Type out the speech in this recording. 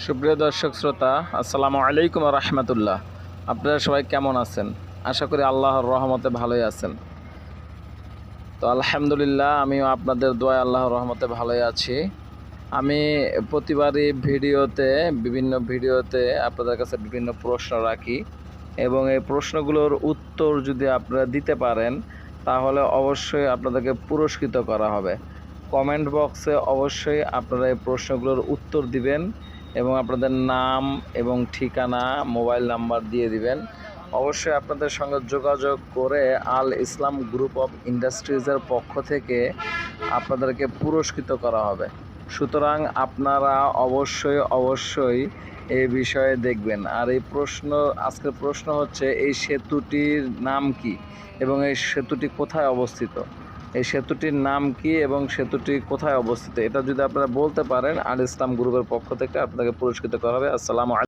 সুপ্রিয় দর্শক শ্রোতা, আসসালামু আলাইকুম রহমতুল্লাহ। আপনারা সবাই কেমন আছেন? আশা করি আল্লাহর রহমতে ভালোই আছেন। তো আলহামদুলিল্লাহ, আমিও আপনাদের দোয়ায় আল্লাহর রহমতে ভালোই আছি। আমি প্রতিবারই বিভিন্ন ভিডিওতে আপনাদের কাছে বিভিন্ন প্রশ্ন রাখি এবং এই প্রশ্নগুলোর উত্তর যদি আপনারা দিতে পারেন তাহলে অবশ্যই আপনাদেরকে পুরস্কৃত করা হবে। কমেন্ট বক্সে অবশ্যই আপনারা এই প্রশ্নগুলোর উত্তর দিবেন এবং আপনাদের নাম এবং ঠিকানা, মোবাইল নাম্বার দিয়ে দিবেন। অবশ্যই আপনাদের সঙ্গে যোগাযোগ করে আল ইসলাম গ্রুপ অফ ইন্ডাস্ট্রিজের পক্ষ থেকে আপনাদেরকে পুরস্কৃত করা হবে। সুতরাং আপনারা অবশ্যই এই বিষয়ে দেখবেন। আর আজকের প্রশ্ন হচ্ছে, এই সেতুটির নাম কি এবং এই সেতুটি কোথায় অবস্থিত? এই সেতুটির নাম কি এবং সেতুটি কোথায় অবস্থিত, এটা যদি আপনারা বলতে পারেন আল ইসলাম গ্রুপের পক্ষ থেকে আপনাকে পুরস্কৃত করা হবে। আসসালামু আলাইকুম।